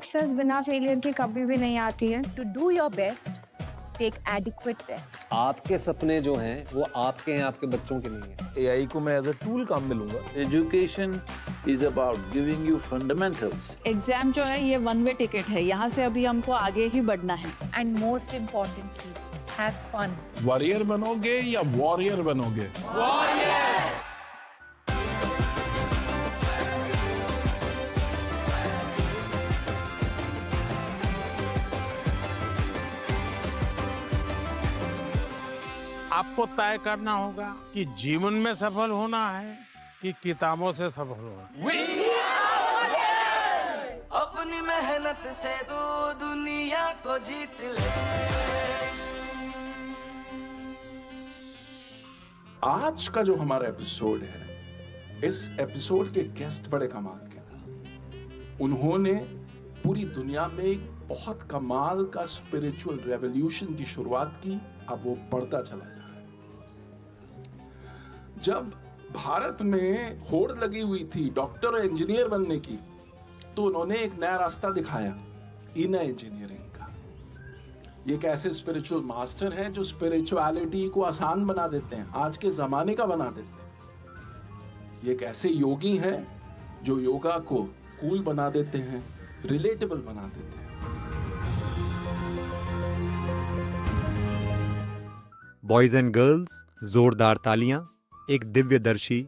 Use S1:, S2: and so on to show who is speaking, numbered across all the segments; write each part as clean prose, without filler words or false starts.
S1: Success बिना failure के कभी भी नहीं आती है।
S2: To do your best, take adequate rest.
S3: आपके सपने जो हैं वो आपके हैं, आपके बच्चों के नहीं हैं।
S4: एआई को मैं एज अ टूल काम में लूंगा।
S5: Education is about giving you fundamentals.
S6: Exam जो है ये वन वे टिकट है, यहाँ से अभी हमको आगे ही बढ़ना है।
S2: And most importantly, have fun.
S7: Warrior बनोगे या वॉरियर बनोगे? आपको तय करना होगा कि जीवन में सफल होना है कि किताबों से सफल होना है।
S8: अपनी मेहनत से तू दुनिया को जीत ले।
S9: आज का जो हमारा एपिसोड है, इस एपिसोड के गेस्ट बड़े कमाल के हैं। उन्होंने पूरी दुनिया में एक बहुत कमाल का स्पिरिचुअल रेवोल्यूशन की शुरुआत की। अब वो बढ़ता चला जा रहा है। जब भारत में होड़ लगी हुई थी डॉक्टर और इंजीनियर बनने की, तो उन्होंने एक नया रास्ता दिखाया, इनर इंजीनियरिंग का। ये एक ऐसे स्पिरिचुअल मास्टर हैं जो स्पिरिचुअलिटी को आसान बना देते हैं, आज के जमाने का बना देते हैं। ये एक ऐसे योगी हैं जो योगा को कूल बना देते हैं, रिलेटेबल बना देते हैं।
S10: बॉयज एंड गर्ल्स, जोरदार तालियां। एक दिव्यदर्शी,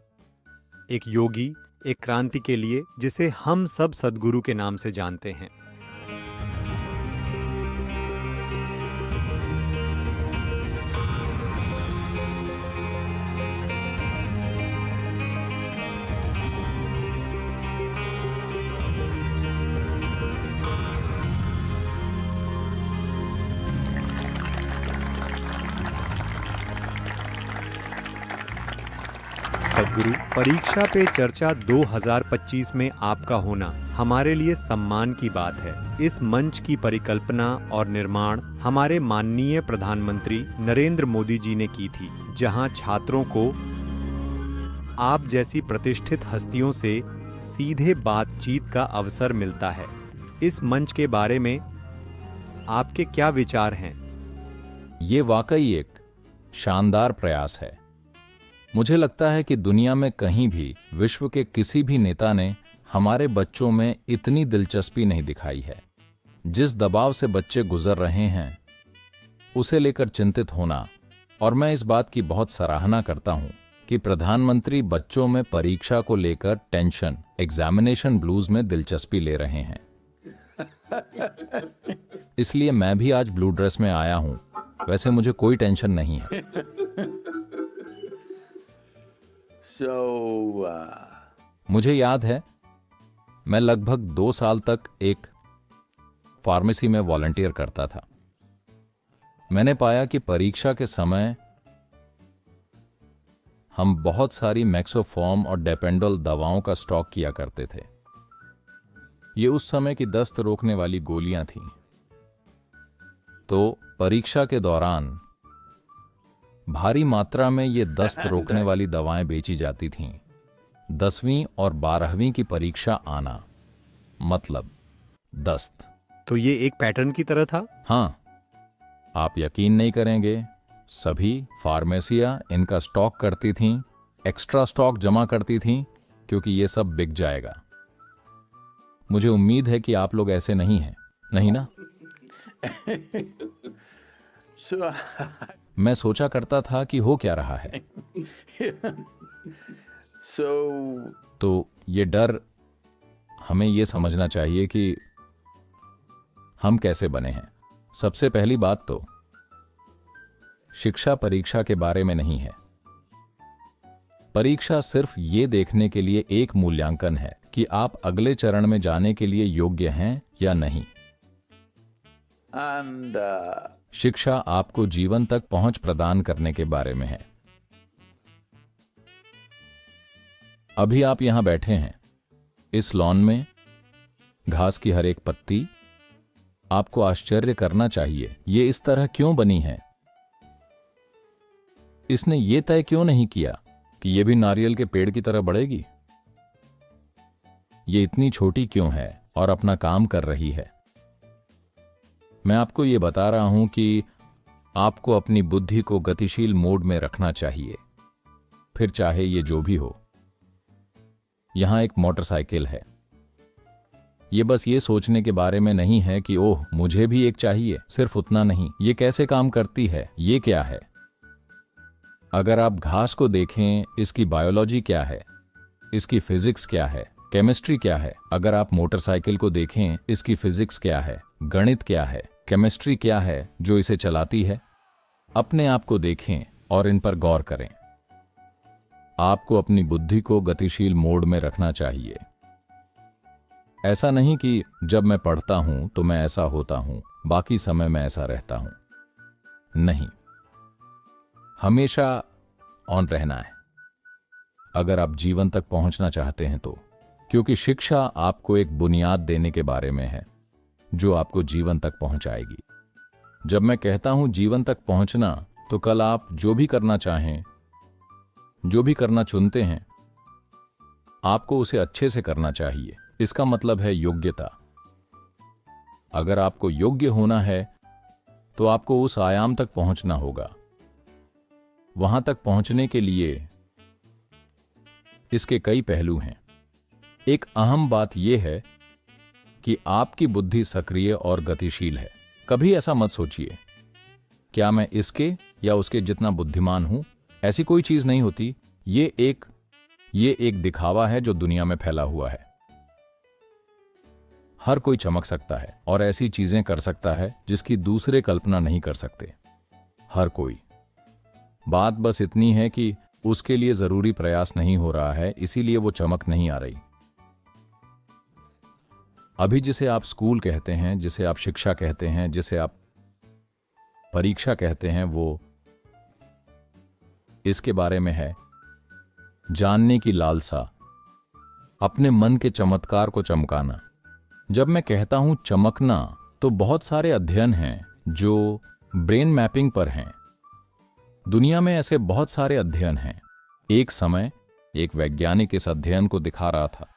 S10: एक योगी, एक क्रांति के लिए जिसे हम सब सद्गुरु के नाम से जानते हैं। सद्गुरु परीक्षा पे चर्चा 2025 में आपका होना हमारे लिए सम्मान की बात है। इस मंच की परिकल्पना और निर्माण हमारे माननीय प्रधानमंत्री नरेंद्र मोदी जी ने की थी, जहां छात्रों को आप जैसी प्रतिष्ठित हस्तियों से सीधे बातचीत का अवसर मिलता है। इस मंच के बारे में आपके क्या विचार हैं?
S11: ये वाकई एक शानदार प्रयास है। मुझे लगता है कि दुनिया में कहीं भी विश्व के किसी भी नेता ने हमारे बच्चों में इतनी दिलचस्पी नहीं दिखाई है। जिस दबाव से बच्चे गुजर रहे हैं उसे लेकर चिंतित होना, और मैं इस बात की बहुत सराहना करता हूं कि प्रधानमंत्री बच्चों में परीक्षा को लेकर टेंशन, एग्जामिनेशन ब्लूज में दिलचस्पी ले रहे हैं। इसलिए मैं भी आज ब्लू ड्रेस में आया हूं। वैसे मुझे कोई टेंशन नहीं है। मुझे याद है मैं लगभग 2 साल तक एक फार्मेसी में वॉलंटियर करता था। मैंने पाया कि परीक्षा के समय हम बहुत सारी मैक्सोफॉर्म और डेपेंडोल दवाओं का स्टॉक किया करते थे। ये उस समय की दस्त रोकने वाली गोलियां थीं। तो परीक्षा के दौरान भारी मात्रा में ये दस्त रोकने वाली दवाएं बेची जाती थीं। 10वीं और 12वीं की परीक्षा आना मतलब दस्त।
S10: तो ये एक पैटर्न की तरह था?
S11: हाँ, आप यकीन नहीं करेंगे, सभी फार्मेसियां इनका स्टॉक करती थीं, एक्स्ट्रा स्टॉक जमा करती थीं, क्योंकि ये सब बिक जाएगा। मुझे उम्मीद है कि आप लोग ऐसे नहीं हैं, नहीं ना? मैं सोचा करता था कि हो क्या रहा है। तो ये डर, हमें ये समझना चाहिए कि हम कैसे बने हैं। सबसे पहली बात तो शिक्षा परीक्षा के बारे में नहीं है। परीक्षा सिर्फ ये देखने के लिए एक मूल्यांकन है कि आप अगले चरण में जाने के लिए योग्य हैं या नहीं। शिक्षा आपको जीवन तक पहुंच प्रदान करने के बारे में है। अभी आप यहां बैठे हैं इस लॉन में, घास की हर एक पत्ती, आपको आश्चर्य करना चाहिए ये इस तरह क्यों बनी है। इसने ये तय क्यों नहीं किया कि ये भी नारियल के पेड़ की तरह बढ़ेगी। ये इतनी छोटी क्यों है और अपना काम कर रही है। मैं आपको ये बता रहा हूं कि आपको अपनी बुद्धि को गतिशील मोड में रखना चाहिए, फिर चाहे ये जो भी हो। यहां एक मोटरसाइकिल है। ये बस ये सोचने के बारे में नहीं है कि ओह मुझे भी एक चाहिए, सिर्फ उतना नहीं, ये कैसे काम करती है, ये क्या है। अगर आप घास को देखें, इसकी बायोलॉजी क्या है, इसकी फिजिक्स क्या है, केमिस्ट्री क्या है। अगर आप मोटरसाइकिल को देखें, इसकी फिजिक्स क्या है, गणित क्या है, केमिस्ट्री क्या है जो इसे चलाती है। अपने आप को देखें और इन पर गौर करें। आपको अपनी बुद्धि को गतिशील मोड में रखना चाहिए। ऐसा नहीं कि जब मैं पढ़ता हूं तो मैं ऐसा होता हूं, बाकी समय मैं ऐसा रहता हूं। नहीं, हमेशा ऑन रहना है अगर आप जीवन तक पहुंचना चाहते हैं तो, क्योंकि शिक्षा आपको एक बुनियाद देने के बारे में है जो आपको जीवन तक पहुंचाएगी। जब मैं कहता हूं जीवन तक पहुंचना, तो कल आप जो भी करना चाहें, जो भी करना चुनते हैं, आपको उसे अच्छे से करना चाहिए। इसका मतलब है योग्यता। अगर आपको योग्य होना है तो आपको उस आयाम तक पहुंचना होगा। वहां तक पहुंचने के लिए इसके कई पहलू हैं। एक अहम बात यह है कि आपकी बुद्धि सक्रिय और गतिशील है। कभी ऐसा मत सोचिए क्या मैं इसके या उसके जितना बुद्धिमान हूं। ऐसी कोई चीज नहीं होती। ये एक दिखावा है जो दुनिया में फैला हुआ है। हर कोई चमक सकता है और ऐसी चीजें कर सकता है जिसकी दूसरे कल्पना नहीं कर सकते। हर कोई। बात बस इतनी है कि उसके लिए जरूरी प्रयास नहीं हो रहा है, इसीलिए वो चमक नहीं आ रही। अभी जिसे आप स्कूल कहते हैं, जिसे आप शिक्षा कहते हैं, जिसे आप परीक्षा कहते हैं, वो इसके बारे में है जानने की लालसा, अपने मन के चमत्कार को चमकाना। जब मैं कहता हूं चमकना, तो बहुत सारे अध्ययन हैं जो ब्रेन मैपिंग पर हैं। दुनिया में ऐसे बहुत सारे अध्ययन हैं। एक समय एक वैज्ञानिक इस अध्ययन को दिखा रहा था।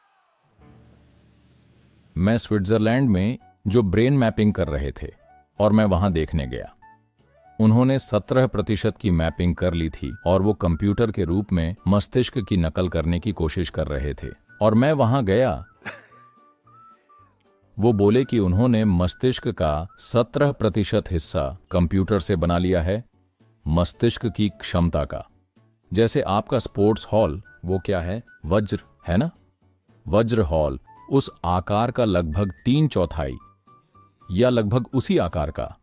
S11: मैं स्विट्जरलैंड में जो ब्रेन मैपिंग कर रहे थे और मैं वहां देखने गया। उन्होंने 17% की मैपिंग कर ली थी और वो कंप्यूटर के रूप में मस्तिष्क की नकल करने की कोशिश कर रहे थे। और मैं वहां गया। वो बोले कि उन्होंने मस्तिष्क का 17% हिस्सा कंप्यूटर से बना लिया है, मस्तिष्क की क्षमता का। जैसे आपका स्पोर्ट्स हॉल, वो क्या है, वज्र है ना, वज्र हॉल, उस आकार का लगभग 3/4 या लगभग उसी आकार का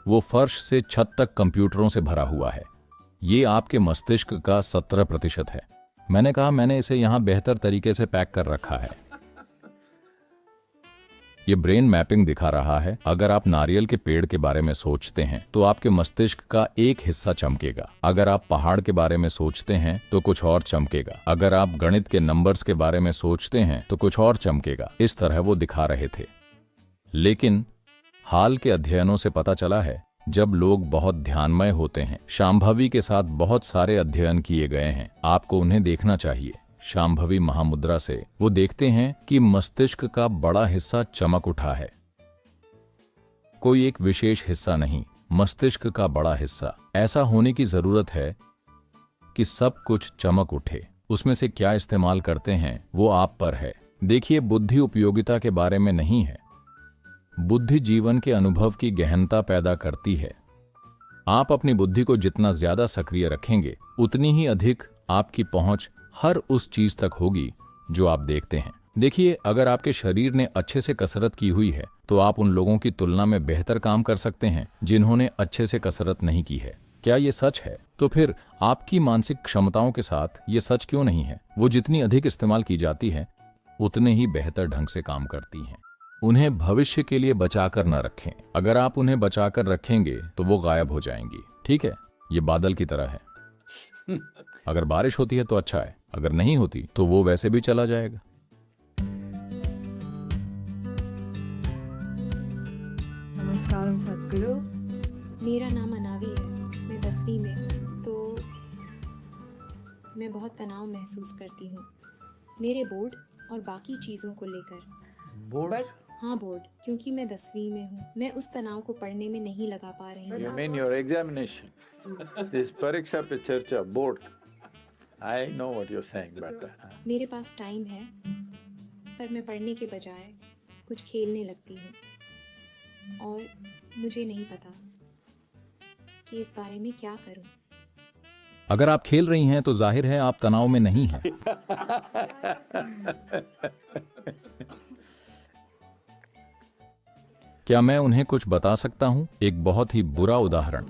S11: वो फर्श से छत तक कंप्यूटरों से भरा हुआ है। ये आपके मस्तिष्क का 17% है। मैंने कहा मैंने इसे यहां बेहतर तरीके से पैक कर रखा है। ये ब्रेन मैपिंग दिखा रहा है। अगर आप नारियल के पेड़ के बारे में सोचते हैं तो आपके मस्तिष्क का एक हिस्सा चमकेगा। अगर आप पहाड़ के बारे में सोचते हैं तो कुछ और चमकेगा। अगर आप गणित के नंबर्स के बारे में सोचते हैं तो कुछ और चमकेगा। इस तरह वो दिखा रहे थे। लेकिन हाल के अध्ययनों से पता चला है, जब लोग बहुत ध्यानमय होते हैं, शांभवी के साथ बहुत सारे अध्ययन किए गए हैं, आपको उन्हें देखना चाहिए। शांभवी महामुद्रा से वो देखते हैं कि मस्तिष्क का बड़ा हिस्सा चमक उठा है। कोई एक विशेष हिस्सा नहीं, मस्तिष्क का बड़ा हिस्सा। ऐसा होने की जरूरत है कि सब कुछ चमक उठे। उसमें से क्या इस्तेमाल करते हैं वो आप पर है। देखिए, बुद्धि उपयोगिता के बारे में नहीं है। बुद्धि जीवन के अनुभव की गहनता पैदा करती है। आप अपनी बुद्धि को जितना ज्यादा सक्रिय रखेंगे, उतनी ही अधिक आपकी पहुंच हर उस चीज तक होगी जो आप देखते हैं। देखिए, अगर आपके शरीर ने अच्छे से कसरत की हुई है तो आप उन लोगों की तुलना में बेहतर काम कर सकते हैं जिन्होंने अच्छे से कसरत नहीं की है। क्या ये सच है? तो फिर आपकी मानसिक क्षमताओं के साथ ये सच क्यों नहीं है? वो जितनी अधिक इस्तेमाल की जाती है, उतने ही बेहतर ढंग से काम करती हैं। उन्हें भविष्य के लिए बचाकर न रखें। अगर आप उन्हें बचाकर रखेंगे तो वो गायब हो जाएंगी। ठीक है, ये बादल की तरह है। अगर बारिश होती है तो अच्छा है, अगर नहीं होती तो वो वैसे भी चला जाएगा।
S1: नमस्कार सदगुरु।
S12: मेरा नाम अनावी है। मैं 10वीं में हूँ, तो मैं बहुत तनाव महसूस करती हूँ मेरे बोर्ड और बाकी चीज़ों को लेकर।
S5: Board?
S12: हाँ बोर्ड, क्योंकि मैं 10वीं में हूँ। मैं उस तनाव को पढ़ने में नहीं लगा पा रही हूँ।
S5: You mean your examination? This परीक्षा पे चर्चा board. I know what you're saying about that.
S12: मेरे पास टाइम है, पर मैं पढ़ने के बजाय कुछ खेलने लगती हूँ और मुझे नहीं पता कि इस बारे में क्या करूँ।
S11: अगर आप खेल रही हैं तो जाहिर है आप तनाव में नहीं हैं। क्या मैं उन्हें कुछ बता सकता हूं? एक बहुत ही बुरा उदाहरण।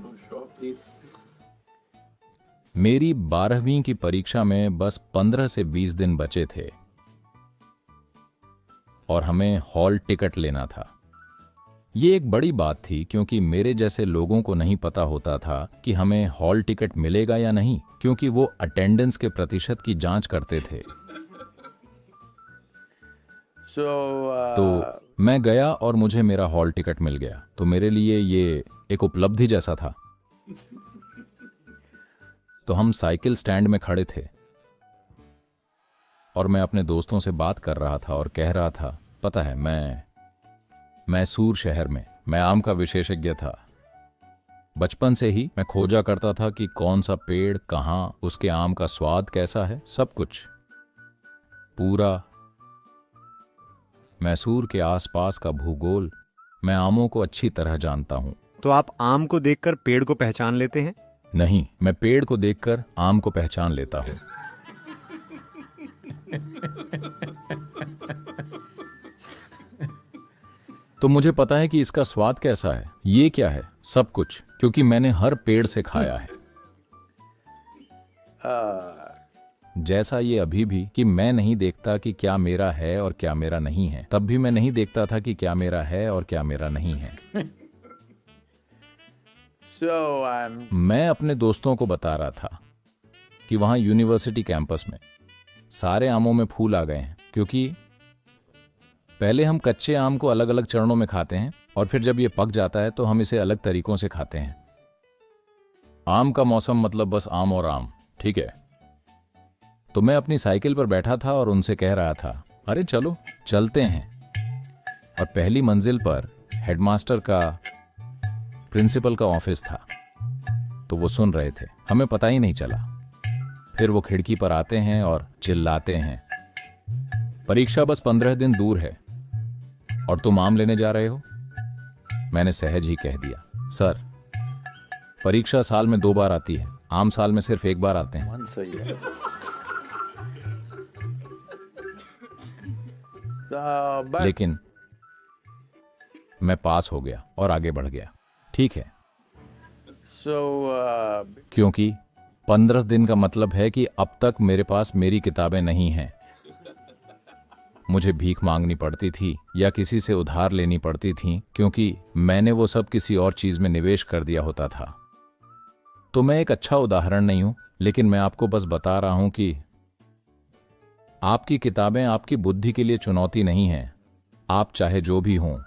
S11: मेरी 12वीं की परीक्षा में बस 15 से 20 दिन बचे थे और हमें हॉल टिकट लेना था। ये एक बड़ी बात थी क्योंकि मेरे जैसे लोगों को नहीं पता होता था कि हमें हॉल टिकट मिलेगा या नहीं, क्योंकि वो अटेंडेंस के प्रतिशत की जांच करते थे। तो मैं गया और मुझे मेरा हॉल टिकट मिल गया। तो मेरे लिए ये एक उपलब्धि जैसा था। तो हम साइकिल स्टैंड में खड़े थे और मैं अपने दोस्तों से बात कर रहा था और कह रहा था, पता है मैसूर शहर में मैं आम का विशेषज्ञ था। बचपन से ही मैं खोजा करता था कि कौन सा पेड़ कहाँ, उसके आम का स्वाद कैसा है, सब कुछ। पूरा मैसूर के आसपास का भूगोल मैं आमों को अच्छी तरह जानता हूं।
S10: तो आप आम को देखकर पेड़ को पहचान लेते हैं?
S11: नहीं, मैं पेड़ को देखकर आम को पहचान लेता हूं। तो मुझे पता है कि इसका स्वाद कैसा है, ये क्या है, सब कुछ, क्योंकि मैंने हर पेड़ से खाया है। जैसा ये अभी भी कि मैं नहीं देखता कि क्या मेरा है और क्या मेरा नहीं है, तब भी मैं नहीं देखता था कि क्या मेरा है और क्या मेरा नहीं है। मैं अपने दोस्तों को बता रहा था कि वहां यूनिवर्सिटी कैंपस में सारे आमों में फूल आ गए हैं, क्योंकि पहले हम कच्चे आम को अलग अलग चरणों में खाते हैं और फिर जब ये पक जाता है तो हम इसे अलग तरीकों से खाते हैं। आम का मौसम मतलब बस आम और आम, ठीक है। तो मैं अपनी साइकिल पर बैठा था और उनसे कह रहा था, अरे चलो चलते हैं। और पहली मंजिल पर हेडमास्टर का, प्रिंसिपल का ऑफिस था, तो वो सुन रहे थे, हमें पता ही नहीं चला। फिर वो खिड़की पर आते हैं और चिल्लाते हैं, परीक्षा बस 15 दिन दूर है और तुम आम लेने जा रहे हो। मैंने सहज ही कह दिया, सर परीक्षा साल में 2 बार आती है, आम साल में सिर्फ 1 बार आते हैं।
S5: सही है।
S11: लेकिन मैं पास हो गया और आगे बढ़ गया, ठीक है। क्योंकि 15 दिन का मतलब है कि अब तक मेरे पास मेरी किताबें नहीं हैं। मुझे भीख मांगनी पड़ती थी या किसी से उधार लेनी पड़ती थी, क्योंकि मैंने वो सब किसी और चीज में निवेश कर दिया होता था। तो मैं एक अच्छा उदाहरण नहीं हूं, लेकिन मैं आपको बस बता रहा हूं कि आपकी किताबें आपकी बुद्धि के लिए चुनौती नहीं हैं। आप चाहे जो भी हों,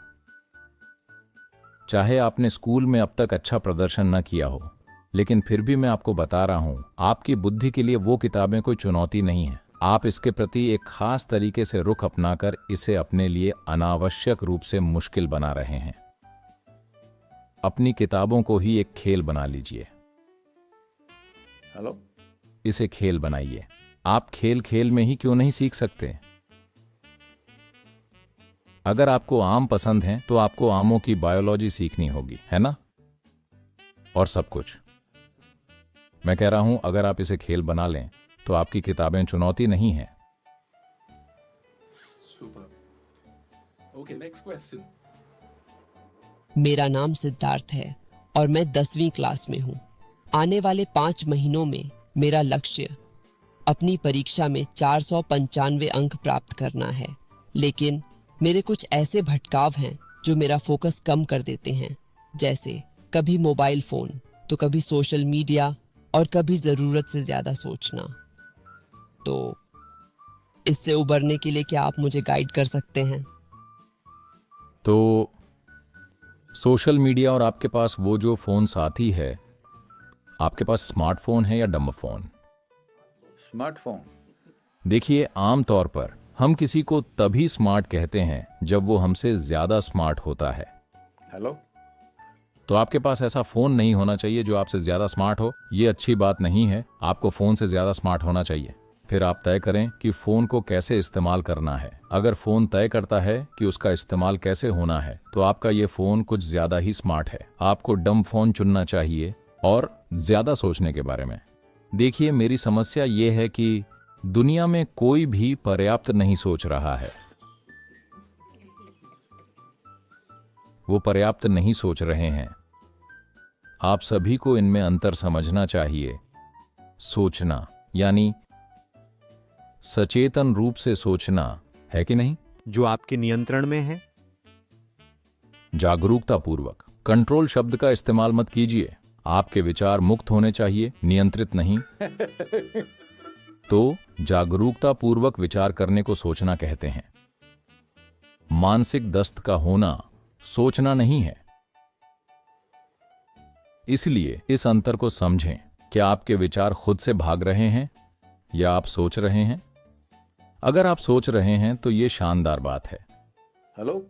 S11: चाहे आपने स्कूल में अब तक अच्छा प्रदर्शन न किया हो, लेकिन फिर भी मैं आपको बता रहा हूं, आपकी बुद्धि के लिए वो किताबें कोई चुनौती नहीं है। आप इसके प्रति एक खास तरीके से रुख अपनाकर इसे अपने लिए अनावश्यक रूप से मुश्किल बना रहे हैं। अपनी किताबों को ही एक खेल बना लीजिए।
S5: हेलो,
S11: इसे खेल बनाइए। आप खेल खेल में ही क्यों नहीं सीख सकते? अगर आपको आम पसंद हैं तो आपको आमों की बायोलॉजी सीखनी होगी, है ना? और सब कुछ। मैं कह रहा हूं, अगर आप इसे खेल बना लें तो आपकी किताबें चुनौती नहीं हैं।
S9: Okay, next question.
S13: मेरा नाम सिद्धार्थ है और मैं 10वीं क्लास में हूँ। आने वाले 5 महीनों में मेरा लक्ष्य अपनी परीक्षा में 495 अंक प्राप्त करना है, लेकिन मेरे कुछ ऐसे भटकाव हैं जो मेरा फोकस कम कर देते हैं, जैसे कभी मोबाइल फोन तो कभी सोशल मीडिया और कभी जरूरत से ज्यादा सोचना। तो इससे उबरने के लिए क्या आप मुझे गाइड कर सकते हैं?
S11: तो सोशल मीडिया और आपके पास वो जो फोन साथी है, आपके पास स्मार्टफोन है या डम्ब फोन?
S5: स्मार्टफोन।
S11: देखिए, आमतौर पर हम किसी को तभी स्मार्ट कहते हैं जब वो हमसे ज्यादा स्मार्ट होता है।
S5: हेलो?
S11: तो आपके पास ऐसा फोन नहीं होना चाहिए जो आपसे ज्यादा स्मार्ट हो। ये अच्छी बात नहीं है। आपको फोन से ज्यादा स्मार्ट होना चाहिए। फिर आप तय करें कि फोन को कैसे इस्तेमाल करना है। अगर फोन तय करता है कि उसका इस्तेमाल कैसे होना है, तो आपका ये फोन कुछ ज्यादा ही स्मार्ट है। आपको डम फोन चुनना चाहिए और ज्यादा सोचने के बारे में। देखिए, मेरी समस्या ये है कि दुनिया में कोई भी पर्याप्त नहीं सोच रहा है। वो पर्याप्त नहीं सोच रहे हैं। आप सभी को इनमें अंतर समझना चाहिए। सोचना यानी सचेतन रूप से सोचना, है कि नहीं?
S10: जो आपके नियंत्रण में है।
S11: जागरूकता पूर्वक। कंट्रोल शब्द का इस्तेमाल मत कीजिए। आपके विचार मुक्त होने चाहिए, नियंत्रित नहीं। तो जागरूकता पूर्वक विचार करने को सोचना कहते हैं। मानसिक दस्त का होना सोचना नहीं है। इसलिए इस अंतर को समझें। क्या आपके विचार खुद से भाग रहे हैं या आप सोच रहे हैं? अगर आप सोच रहे हैं तो यह शानदार बात है।
S5: हेलो?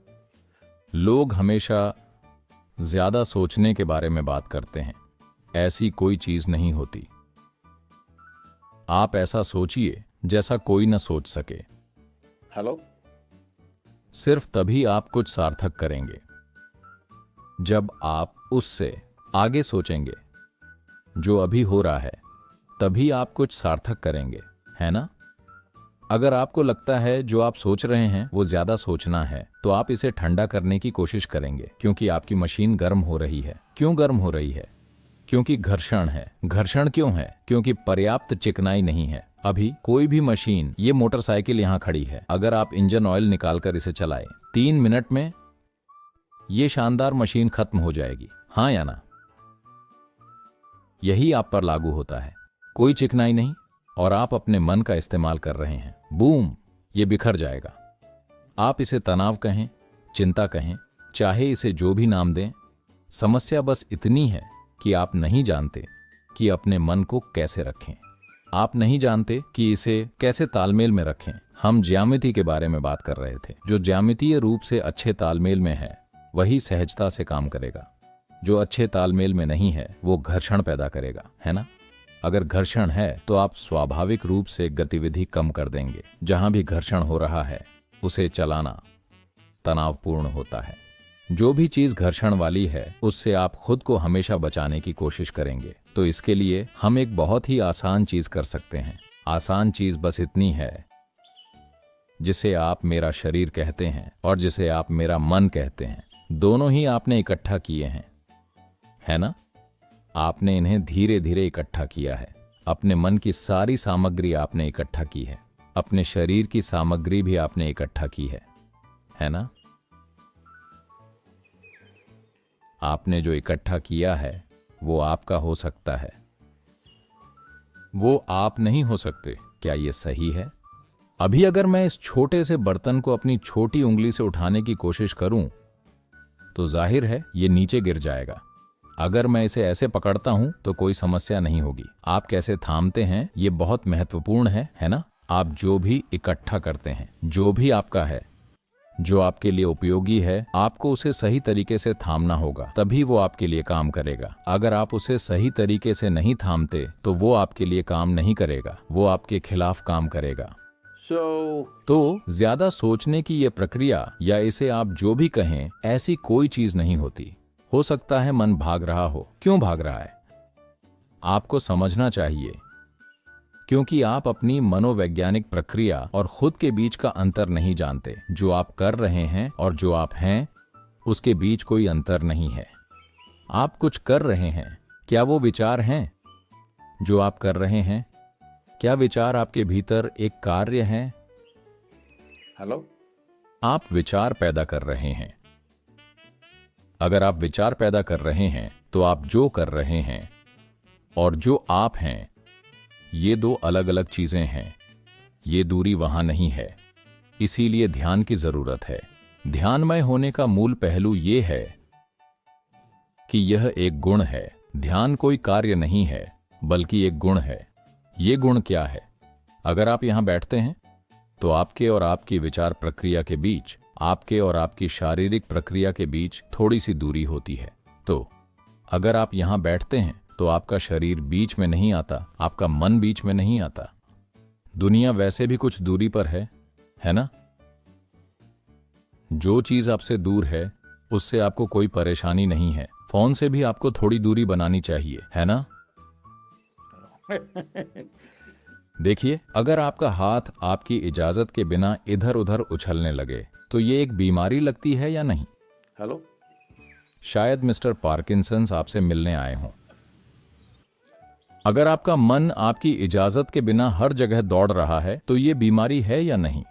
S11: लोग हमेशा ज्यादा सोचने के बारे में बात करते हैं। ऐसी कोई चीज नहीं होती। आप ऐसा सोचिए जैसा कोई न सोच सके।
S5: हेलो?
S11: सिर्फ तभी आप कुछ सार्थक करेंगे जब आप उससे आगे सोचेंगे। जो अभी हो रहा है, तभी आप कुछ सार्थक करेंगे, है ना? अगर आपको लगता है जो आप सोच रहे हैं वो ज्यादा सोचना है, तो आप इसे ठंडा करने की कोशिश करेंगे, क्योंकि आपकी मशीन गर्म हो रही है। क्यों गर्म हो रही है? क्योंकि घर्षण है। घर्षण क्यों है? क्योंकि पर्याप्त चिकनाई नहीं है। अभी कोई भी मशीन, ये मोटरसाइकिल यहां खड़ी है, अगर आप इंजन ऑयल निकालकर इसे चलाएं, 3 मिनट में ये शानदार मशीन खत्म हो जाएगी। हाँ या ना? यही आप पर लागू होता है। कोई चिकनाई नहीं और आप अपने मन का इस्तेमाल कर रहे हैं। बूम, ये बिखर जाएगा। आप इसे तनाव कहें, चिंता कहें, चाहे इसे जो भी नाम दें। समस्या बस इतनी है कि आप नहीं जानते कि अपने मन को कैसे रखें। आप नहीं जानते कि इसे कैसे तालमेल में रखें। हम ज्यामिति के बारे में बात कर रहे थे। जो ज्यामितीय रूप से अच्छे तालमेल में है, वही सहजता से काम करेगा। जो अच्छे तालमेल में नहीं है, वो घर्षण पैदा करेगा, है ना? अगर घर्षण है तो आप स्वाभाविक रूप से गतिविधि कम कर देंगे। जहां भी घर्षण हो रहा है, उसे चलाना तनावपूर्ण होता है। जो भी चीज घर्षण वाली है, उससे आप खुद को हमेशा बचाने की कोशिश करेंगे। तो इसके लिए हम एक बहुत ही आसान चीज कर सकते हैं। आसान चीज बस इतनी है, जिसे आप मेरा शरीर कहते हैं और जिसे आप मेरा मन कहते हैं, दोनों ही आपने इकट्ठा किए हैं, है ना? आपने इन्हें धीरे धीरे इकट्ठा किया है। अपने मन की सारी सामग्री आपने इकट्ठा की है। अपने शरीर की सामग्री भी आपने इकट्ठा की है ना? आपने जो इकट्ठा किया है वो आपका हो सकता है, वो आप नहीं हो सकते। क्या ये सही है? अभी अगर मैं इस छोटे से बर्तन को अपनी छोटी उंगली से उठाने की कोशिश करूं, तो जाहिर है ये नीचे गिर जाएगा। अगर मैं इसे ऐसे पकड़ता हूं तो कोई समस्या नहीं होगी। आप कैसे थामते हैं ये बहुत महत्वपूर्ण है ना? आप जो भी इकट्ठा करते हैं, जो भी आपका है, जो आपके लिए उपयोगी है, आपको उसे सही तरीके से थामना होगा, तभी वो आपके लिए काम करेगा। अगर आप उसे सही तरीके से नहीं थामते तो वो आपके लिए काम नहीं करेगा, वो आपके खिलाफ काम करेगा। तो ज्यादा सोचने की ये प्रक्रिया, या इसे आप जो भी कहें, ऐसी कोई चीज नहीं होती। हो सकता है मन भाग रहा हो। क्यों भाग रहा है? आपको समझना चाहिए, क्योंकि आप अपनी मनोवैज्ञानिक प्रक्रिया और खुद के बीच का अंतर नहीं जानते। जो आप कर रहे हैं और जो आप हैं, उसके बीच कोई अंतर नहीं है। आप कुछ कर रहे हैं, क्या वो विचार हैं जो आप कर रहे हैं? क्या विचार आपके भीतर एक कार्य है?
S5: हेलो?
S11: आप विचार पैदा कर रहे हैं। अगर आप विचार पैदा कर रहे हैं, तो आप जो कर रहे हैं और जो आप हैं, ये दो अलग अलग चीजें हैं। ये दूरी वहां नहीं है। इसीलिए ध्यान की जरूरत है। ध्यानमय होने का मूल पहलू ये है कि यह एक गुण है। ध्यान कोई कार्य नहीं है, बल्कि एक गुण है। ये गुण क्या है? अगर आप यहां बैठते हैं तो आपके और आपकी विचार प्रक्रिया के बीच, आपके और आपकी शारीरिक प्रक्रिया के बीच थोड़ी सी दूरी होती है। तो अगर आप यहां बैठते हैं तो आपका शरीर बीच में नहीं आता, आपका मन बीच में नहीं आता। दुनिया वैसे भी कुछ दूरी पर है ना? जो चीज आपसे दूर है उससे आपको कोई परेशानी नहीं है। फोन से भी आपको थोड़ी दूरी बनानी चाहिए, है ना? देखिए, अगर आपका हाथ आपकी इजाजत के बिना इधर उधर उछलने लगे तो ये एक बीमारी लगती है या नहीं?
S5: हेलो,
S11: शायद मिस्टर पार्किंसंस आपसे मिलने आए हों। अगर आपका मन आपकी इजाजत के बिना हर जगह दौड़ रहा है तो ये बीमारी है या नहीं?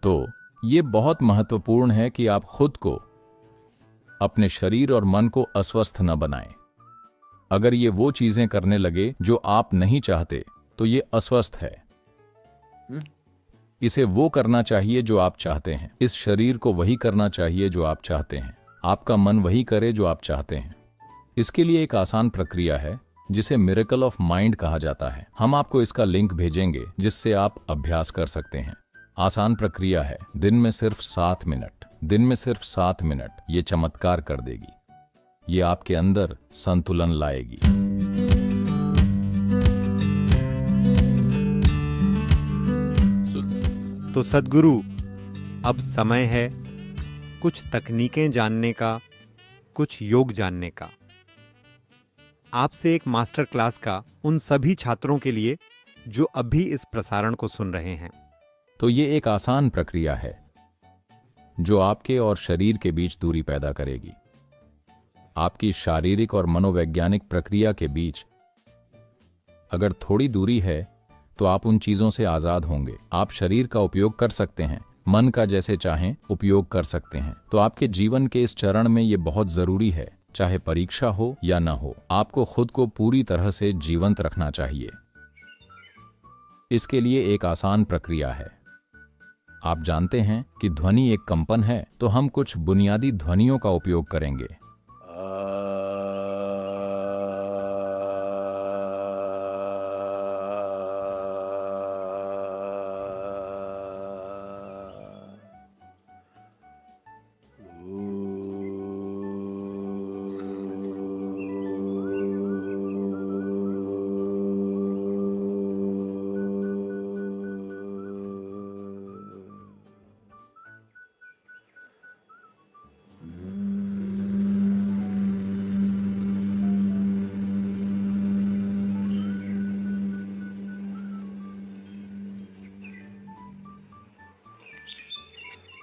S11: तो ये बहुत महत्वपूर्ण है कि आप खुद को, अपने शरीर और मन को अस्वस्थ न बनाएं। अगर ये वो चीजें करने लगे जो आप नहीं चाहते तो ये अस्वस्थ है। इसे वो करना चाहिए जो आप चाहते हैं। इस शरीर को वही करना चाहिए जो आप चाहते हैं। आपका मन वही करे जो आप चाहते हैं। इसके लिए एक आसान प्रक्रिया है जिसे मिरेकल ऑफ माइंड कहा जाता है। हम आपको इसका लिंक भेजेंगे जिससे आप अभ्यास कर सकते हैं। आसान प्रक्रिया है, दिन में सिर्फ 7 मिनट, दिन में सिर्फ 7 मिनट ये चमत्कार कर देगी। ये आपके अंदर संतुलन लाएगी।
S10: तो सद्गुरु, अब समय है कुछ तकनीकें जानने का, कुछ योग जानने का। आपसे एक मास्टर क्लास का उन सभी छात्रों के लिए जो अभी इस प्रसारण को सुन रहे हैं।
S11: तो ये एक आसान प्रक्रिया है जो आपके और शरीर के बीच दूरी पैदा करेगी। आपकी शारीरिक और मनोवैज्ञानिक प्रक्रिया के बीच अगर थोड़ी दूरी है तो आप उन चीजों से आजाद होंगे। आप शरीर का उपयोग कर सकते हैं, मन का जैसे चाहें उपयोग कर सकते हैं। तो आपके जीवन के इस चरण में ये बहुत जरूरी है, चाहे परीक्षा हो या ना हो, आपको खुद को पूरी तरह से जीवंत रखना चाहिए। इसके लिए एक आसान प्रक्रिया है। आप जानते हैं कि ध्वनि एक कंपन है, तो हम कुछ बुनियादी ध्वनियों का उपयोग करेंगे।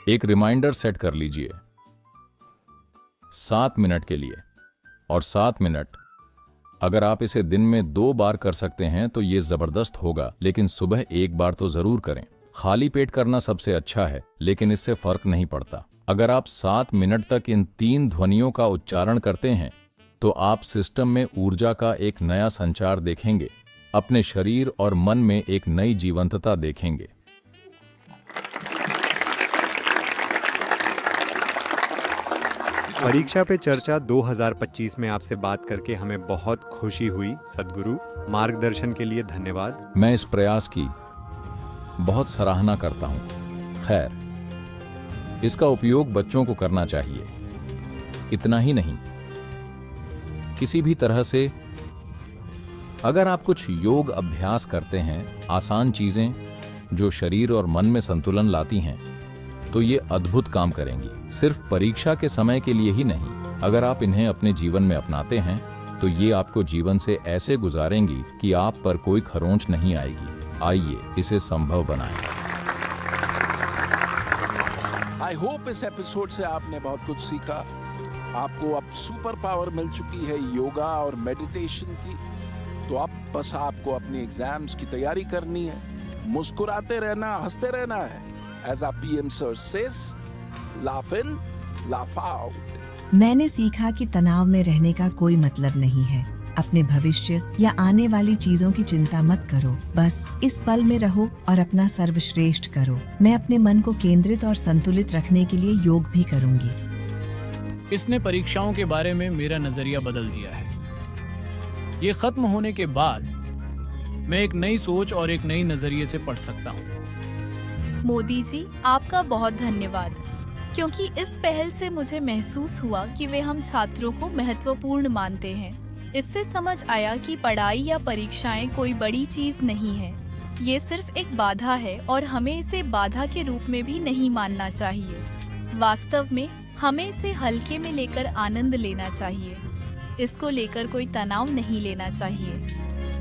S11: एक रिमाइंडर सेट कर लीजिए 7 मिनट के लिए। और 7 मिनट अगर आप इसे दिन में 2 बार कर सकते हैं तो ये जबरदस्त होगा, लेकिन सुबह 1 बार तो जरूर करें। खाली पेट करना सबसे अच्छा है, लेकिन इससे फर्क नहीं पड़ता। अगर आप 7 मिनट तक इन 3 ध्वनियों का उच्चारण करते हैं तो आप सिस्टम में ऊर्जा का एक नया संचार देखेंगे, अपने शरीर और मन में एक नई जीवंतता देखेंगे।
S10: परीक्षा पे चर्चा 2025 में आपसे बात करके हमें बहुत खुशी हुई सद्गुरु। मार्गदर्शन के लिए धन्यवाद।
S11: मैं इस प्रयास की बहुत सराहना करता हूं। खैर, इसका उपयोग बच्चों को करना चाहिए। इतना ही नहीं, किसी भी तरह से अगर आप कुछ योग अभ्यास करते हैं, आसान चीजें जो शरीर और मन में संतुलन लाती हैं, तो ये अद्भुत काम करेंगी। सिर्फ परीक्षा के समय के लिए ही नहीं, अगर आप इन्हें अपने जीवन में अपनाते हैं तो ये आपको जीवन से ऐसे गुजारेंगी कि आप पर कोई खरोंच नहीं आएगी। आइए इसे संभव बनाएं।
S9: आई होप इस एपिसोड से आपने बहुत कुछ सीखा। आपको अब सुपर पावर मिल चुकी है योगा और मेडिटेशन की। तो अब बस आपको अपनी एग्जाम्स की तैयारी करनी है, मुस्कुराते रहना, हंसते रहना है। As our PM sir says, laugh in, laugh out.
S14: मैंने सीखा कि तनाव में रहने का कोई मतलब नहीं है। अपने भविष्य या आने वाली चीजों की चिंता मत करो, बस इस पल में रहो और अपना सर्वश्रेष्ठ करो। मैं अपने मन को केंद्रित और संतुलित रखने के लिए योग भी करूंगी।
S15: इसने परीक्षाओं के बारे में मेरा नजरिया बदल दिया है। ये खत्म होने के बाद मैं एक नई सोच और एक नई नजरिए से पढ़ सकता हूँ।
S16: मोदी जी, आपका बहुत धन्यवाद, क्योंकि इस पहल से मुझे महसूस हुआ कि वे हम छात्रों को महत्वपूर्ण मानते हैं। इससे समझ आया कि पढ़ाई या परीक्षाएं कोई बड़ी चीज नहीं है, ये सिर्फ एक बाधा है और हमें इसे बाधा के रूप में भी नहीं मानना चाहिए। वास्तव में हमें इसे हल्के में लेकर आनंद लेना चाहिए। इसको लेकर कोई तनाव नहीं लेना चाहिए।